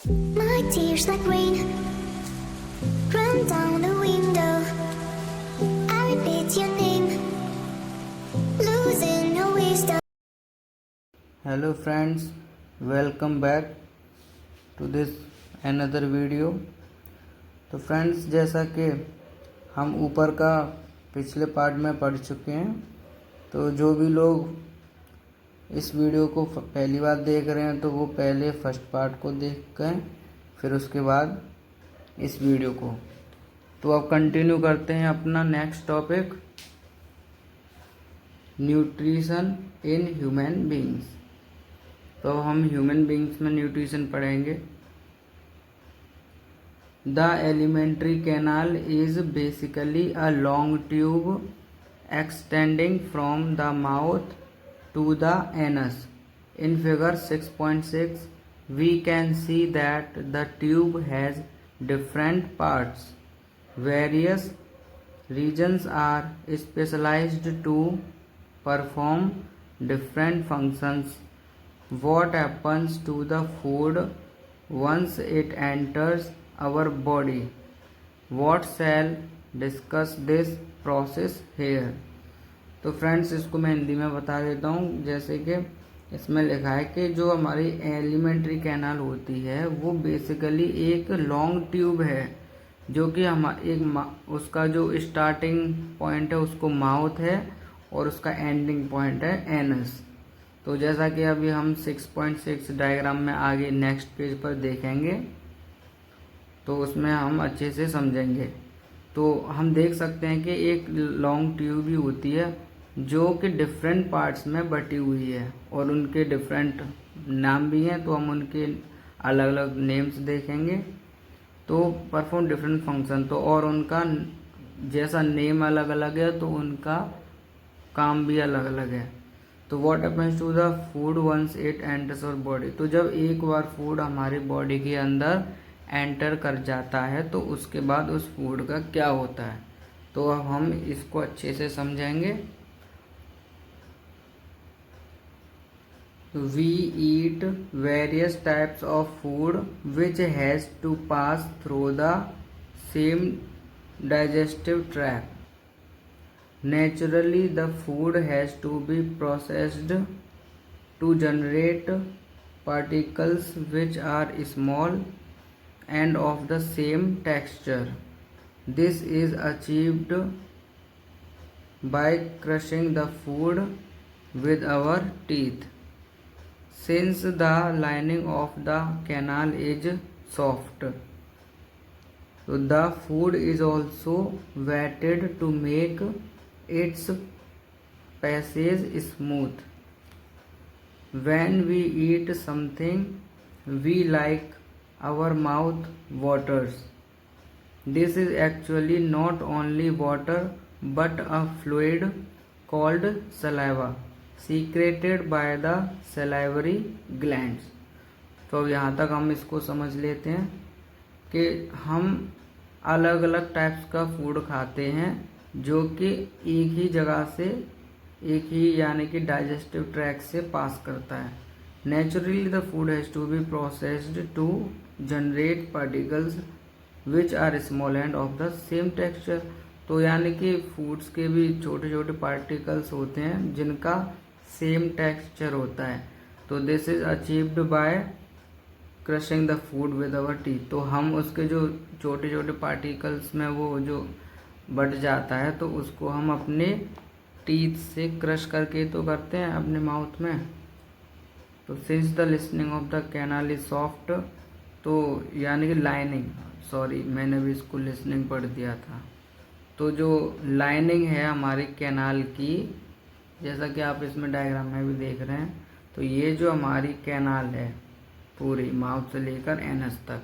My tears like rain run down the window. I repeat your name, losing no wisdom. Hello friends, welcome back to this another video. तो friends, जैसा कि हम ऊपर का पिछले part में पढ़ चुके हैं, तो जो भी लोग इस वीडियो को पहली बार देख रहे हैं तो वो पहले फर्स्ट पार्ट को देख कर फिर उसके बाद इस वीडियो को। तो अब कंटिन्यू करते हैं अपना next topic, nutrition in human beings. तो हम ह्यूमन बींग्स में न्यूट्रिशन पढ़ेंगे। The alimentary canal is basically a long tube extending from the mouth to the anus. In figure 6.6 we can see that the tube has different parts. Various regions are specialized to perform different functions. What happens to the food once it enters our body? What shall discuss this process here. तो friends, इसको मैं हिंदी में बता देता हूँ। जैसे कि इसमें लिखा है कि जो हमारी एलिमेंट्री कैनाल होती है वो बेसिकली एक लॉन्ग ट्यूब है, जो कि उसका जो स्टार्टिंग पॉइंट है उसको माउथ है और उसका एंडिंग पॉइंट है एनस। तो जैसा कि अभी हम 6.6 डायग्राम में आगे नेक्स्ट पेज पर देखेंगे तो उसमें हम अच्छे से समझेंगे। तो हम देख सकते हैं कि एक लॉन्ग ट्यूब भी होती है जो कि डिफरेंट पार्ट्स में बटी हुई है और उनके डिफरेंट नाम भी हैं, तो हम उनके अलग अलग नेम्स देखेंगे। तो परफॉर्म डिफरेंट फंक्शन, तो और उनका जैसा नेम अलग अलग है तो उनका काम भी अलग अलग है। तो what happens to the food once it enters our body. तो जब एक बार फूड हमारी बॉडी के अंदर एंटर कर जाता है तो उसके बाद उस फूड का क्या होता है, तो अब हम इसको अच्छे से समझेंगे। We eat various types of food which has to pass through the same digestive tract. Naturally, the food has to be processed to generate particles which are small and of the same texture. This is achieved by crushing the food with our teeth. Since the lining of the canal is soft, so the food is also wetted to make its passage smooth. When we eat something, we like our mouth waters. This is actually not only water but a fluid called saliva secreted by the salivary glands. तो अब यहाँ तक हम इसको समझ लेते हैं कि हम अलग अलग टाइप्स का फूड खाते हैं जो कि एक ही जगह से एक ही यानी कि डाइजेस्टिव ट्रैक्ट से पास करता है। Naturally the food has to be processed to generate particles which are small and of the same texture. तो यानी कि फूड्स के भी छोटे छोटे पार्टिकल्स होते हैं जिनका सेम टेक्सचर होता है। तो this is achieved by crushing the food with our teeth. तो हम उसके जो छोटे छोटे पार्टिकल्स में वो जो बट जाता है तो उसको हम अपने टीथ से क्रश करके तो करते हैं अपने माउथ में। तो since the listening of the canal is soft, तो यानी कि लाइनिंग, सॉरी मैंने भी इसको लिसनिंग पढ़ दिया था। तो जो लाइनिंग है हमारी कैनाल की, जैसा कि आप इसमें डायग्राम में भी देख रहे हैं, तो ये जो हमारी कैनाल है पूरी माउथ से लेकर एनस तक,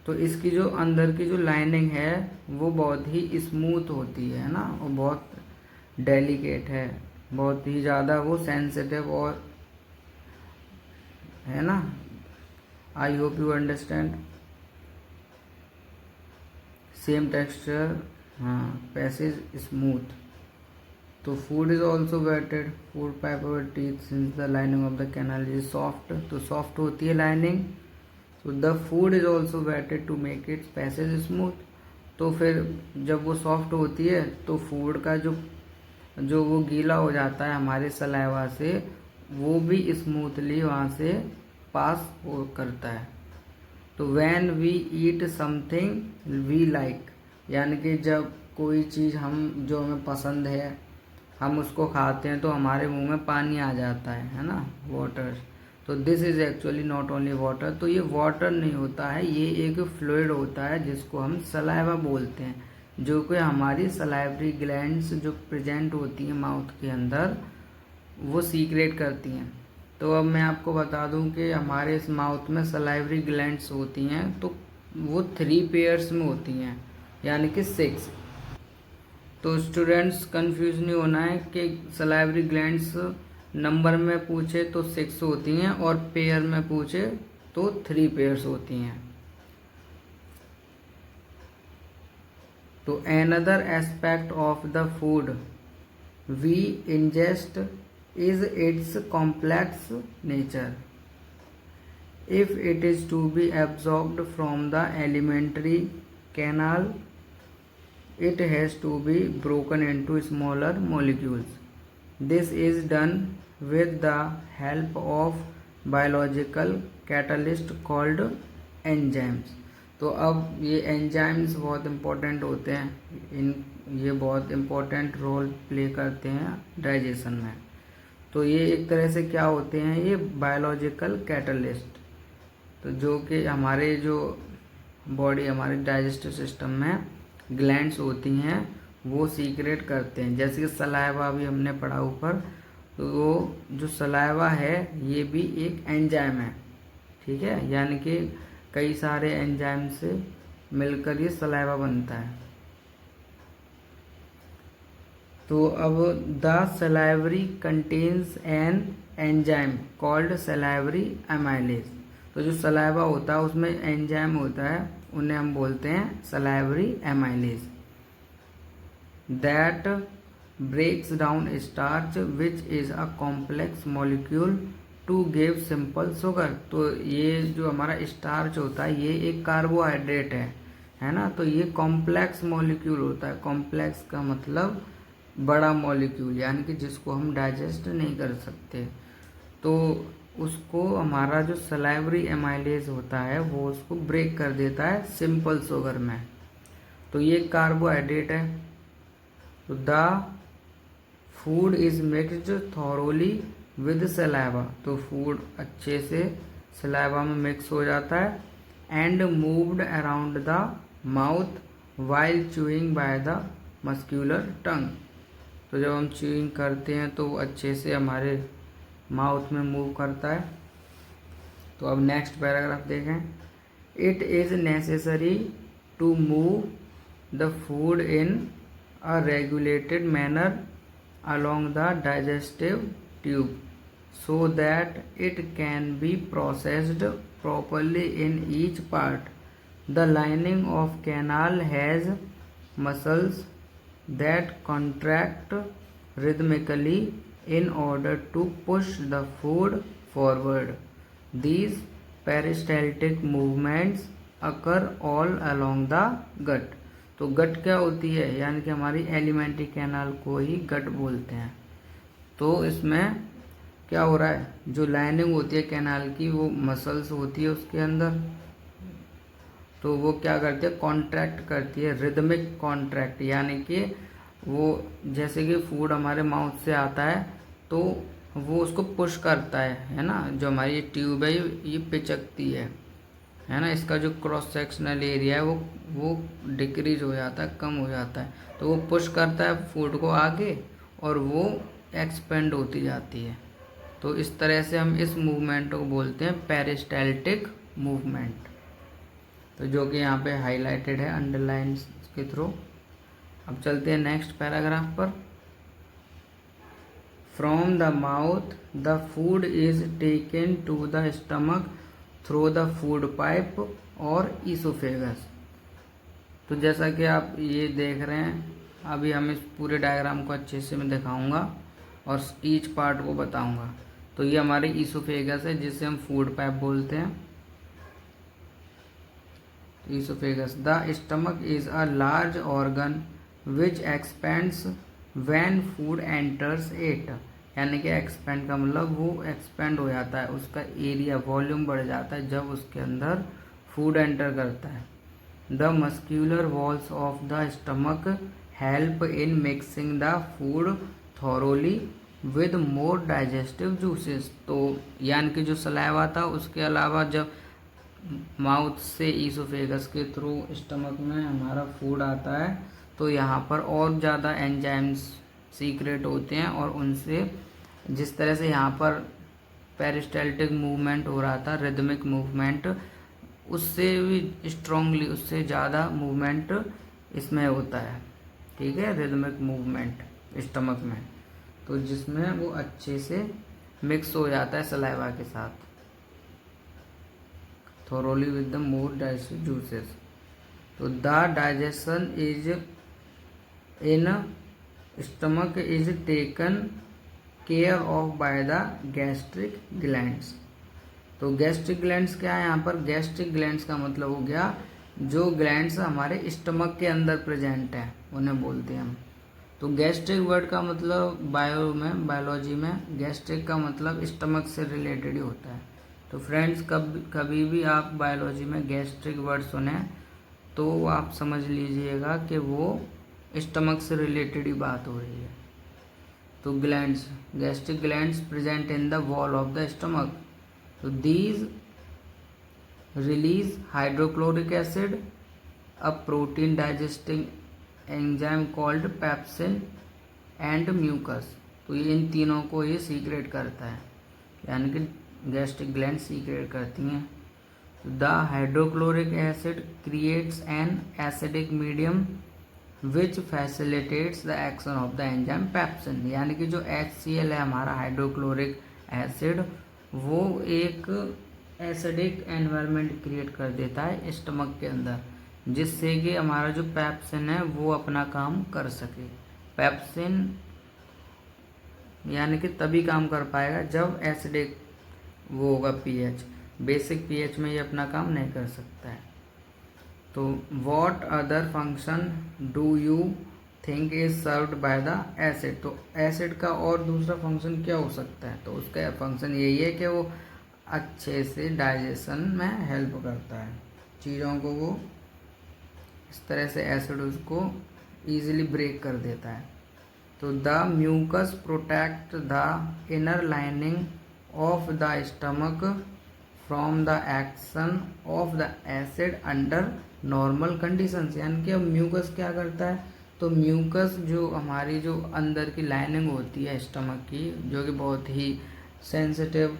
तो इसकी जो अंदर की जो लाइनिंग है वो बहुत ही स्मूथ होती है ना, और बहुत डेलिकेट है, बहुत ही ज़्यादा वो सेंसिटिव और है ना। I hope you understand. Same texture, हाँ, पैसेज स्मूथ। तो food is also wetted, food pipe और teeth since the lining of the canal is soft. तो सॉफ्ट होती है लाइनिंग, तो the food is also wetted to make its passage smooth. तो फिर जब वो सॉफ्ट होती है तो फूड का जो वो गीला हो जाता है हमारे सलाइवा से, वो भी स्मूथली वहाँ से पास हो करता है। तो when we eat something we like, यानी कि जब कोई चीज़ जो हमें पसंद है हम उसको खाते हैं तो हमारे मुंह में पानी आ जाता है ना, वाटर। तो this is actually not only water. तो ये वाटर नहीं होता है, ये एक फ्लूइड होता है जिसको हम सलाइवा बोलते हैं, जो कि हमारी सलाइवरी ग्लैंड्स जो प्रेजेंट होती हैं माउथ के अंदर वो सीक्रेट करती हैं। तो अब मैं आपको बता दूं कि हमारे इस माउथ में सलाइवरी ग्लैंड्स होती हैं तो वो 3 पेयर्स में होती हैं, यानी कि 6। तो स्टूडेंट्स कंफ्यूज नहीं होना है कि सलाइवरी ग्लैंड्स नंबर में पूछे तो 6 होती हैं और पेयर में पूछे तो 3 पेयर्स होती हैं। तो another aspect of the food we ingest is its complex nature. If it is to be absorbed from the alimentary canal, it has to be broken into smaller molecules. This is done with the help of biological catalyst called enzymes. तो अब ये enzymes बहुत important होते हैं, ये बहुत important role play करते हैं डाइजेशन में। तो ये एक तरह से क्या होते हैं, ये बायोलॉजिकल कैटलिस्ट, तो जो कि हमारे जो बॉडी हमारे डाइजेस्टिव सिस्टम में ग्लैंड्स होती हैं वो सीक्रेट करते हैं। जैसे कि सलाइवा भी हमने पढ़ा ऊपर, तो वो जो सलाइवा है ये भी एक एंजाइम है, ठीक है, यानी कि कई सारे एंजाइम से मिलकर ये सलाइवा बनता है। तो अब the salivary contains an enzyme called salivary amylase. तो जो सलाइवा होता है उसमें एंजाइम होता है, उन्हें हम बोलते हैं salivary amylase, that breaks down starch which is a complex molecule to give simple sugar. तो ये जो हमारा स्टार्च होता है ये एक कार्बोहाइड्रेट है ना। तो ये कॉम्प्लेक्स मॉलिक्यूल होता है, कॉम्प्लेक्स का मतलब बड़ा मॉलिक्यूल, यानी कि जिसको हम डाइजेस्ट नहीं कर सकते। तो उसको हमारा जो सलाइवरी एमाइलेज होता है वो उसको ब्रेक कर देता है सिंपल शुगर में। तो ये कार्बोहाइड्रेट है। तो the food is mixed thoroughly with saliva. तो फूड अच्छे से सलाइवा में मिक्स हो जाता है and moved around the mouth while chewing by the muscular tongue. तो जब हम च्यूइंग करते हैं तो अच्छे से हमारे माउथ में मूव करता है। तो अब नेक्स्ट पैराग्राफ देखें। It is necessary to move the food in a regulated manner along the digestive tube so that it can be processed properly in each part. The lining of canal has muscles that contract rhythmically in order to push the food forward. These peristaltic movements occur all along the gut. तो गट क्या होती है, यानी कि हमारी alimentary canal को ही गट बोलते हैं। तो इसमें क्या हो रहा है, जो लाइनिंग होती है कैनाल की वो मसल्स होती है उसके अंदर, तो वो क्या करती है, कॉन्ट्रैक्ट करती है, रिदमिक कॉन्ट्रैक्ट, यानी कि वो जैसे कि फूड हमारे माउथ से आता है तो वो उसको पुश करता है ना। जो हमारी ट्यूब है ये पिचकती है ना, इसका जो क्रॉस सेक्शनल एरिया है वो डिक्रीज हो जाता है, कम हो जाता है। तो वो पुश करता है फूड को आगे और वो एक्सपेंड होती जाती है। तो इस तरह से हम इस मूवमेंट को बोलते हैं पेरिस्टाल्टिक मूवमेंट, तो जो कि यहाँ पे हाईलाइटेड है अंडरलाइन के थ्रू। अब चलते हैं नेक्स्ट पैराग्राफ पर। From the mouth the food is taken to the stomach through the food pipe और ईसोफेगस। तो जैसा कि आप ये देख रहे हैं, अभी हम इस पूरे डायग्राम को अच्छे से मैं दिखाऊंगा और ईच पार्ट को बताऊंगा। तो ये हमारे ईसोफेगस है जिसे हम फूड पाइप बोलते हैं। esophagus. The stomach is a large organ which expands when food enters it. यानी कि एक्सपेंड का मतलब वो एक्सपेंड हो जाता है, उसका एरिया वॉल्यूम बढ़ जाता है जब उसके अंदर फूड एंटर करता है. The muscular walls of the stomach help in mixing the food thoroughly with more digestive juices. तो यानी कि जो सलाइवा था उसके अलावा जब माउथ से ईसोफेगस के थ्रू स्टमक में हमारा फूड आता है तो यहाँ पर और ज़्यादा एंजाइम्स सीक्रेट होते हैं और उनसे जिस तरह से यहाँ पर पेरिस्टाल्टिक मूवमेंट हो रहा था, रिदमिक मूवमेंट, उससे भी स्ट्रांगली उससे ज़्यादा मूवमेंट इसमें होता है. ठीक है, रिदमिक मूवमेंट स्टमक में, तो जिसमें वो अच्छे से मिक्स हो जाता है सलाइवा के साथ, thoroughly with the more digestive juices. तो the digestion is in stomach is taken care of by the gastric glands. तो गैस्ट्रिक ग्लैंड्स क्या है यहाँ पर? गैस्ट्रिक ग्लैंड्स का मतलब हो गया जो ग्लैंड्स हमारे स्टमक के अंदर प्रेजेंट हैं उन्हें बोलते हैं हम. तो गैस्ट्रिक वर्ड का मतलब बायोलॉजी में गैस्ट्रिक का मतलब स्टमक से रिलेटेड ही होता है. तो फ्रेंड्स कभी भी आप बायोलॉजी में गैस्ट्रिक वर्ड सुने तो आप समझ लीजिएगा कि वो स्टमक से रिलेटेड ही बात हो रही है. तो glands, gastric glands present in the wall of the stomach. तो these release hydrochloric acid, a protein digesting enzyme called pepsin and mucus. तो ये इन तीनों को ये सीक्रेट करता है, यानी कि गैस्ट्रिक ग्लैंड सीक्रेट करती हैं. The hydrochloric acid creates an acidic medium which facilitates the action of the enzyme pepsin. यानी कि जो HCl है हमारा हाइड्रोक्लोरिक एसिड, वो एक एसिडिक एनवायरनमेंट क्रिएट कर देता है स्टमक के अंदर, जिससे कि हमारा जो पेप्सिन है वो अपना काम कर सके. पेप्सिन यानी कि तभी काम कर पाएगा जब एसिडिक वो होगा pH. बेसिक pH में ये अपना काम नहीं कर सकता है. तो what other function do you think is served by the acid. तो एसिड का और दूसरा फंक्शन क्या हो सकता है? तो उसका फंक्शन यही है कि वो अच्छे से डाइजेशन में हेल्प करता है चीज़ों को. वो इस तरह से एसिड उसको ईजिली ब्रेक कर देता है. तो the mucus protect the inner lining of the stomach from the action of the acid under normal conditions. यानी कि अब म्यूकस क्या करता है? तो म्यूकस जो हमारी जो अंदर की लाइनिंग होती है स्टमक की, जो कि बहुत ही सेंसिटिव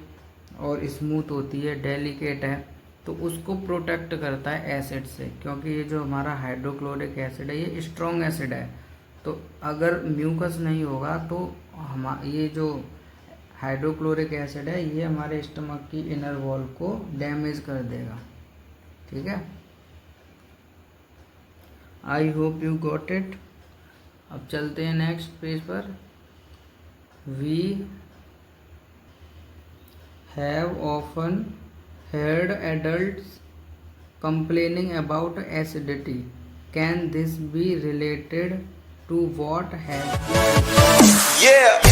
और स्मूथ होती है, डेलिकेट है, तो उसको प्रोटेक्ट करता है एसिड से, क्योंकि ये जो हमारा हाइड्रोक्लोरिक एसिड है ये स्ट्रॉन्ग एसिड है. तो अगर म्यूकस नहीं होगा तो ये जो हाइड्रोक्लोरिक एसिड है ये हमारे स्टमक की इनर वॉल को डैमेज कर देगा. ठीक है, I hope you got it. अब चलते हैं नेक्स्ट पेज पर. We have often heard adults complaining about acidity. Can this be related to what has? Yeah.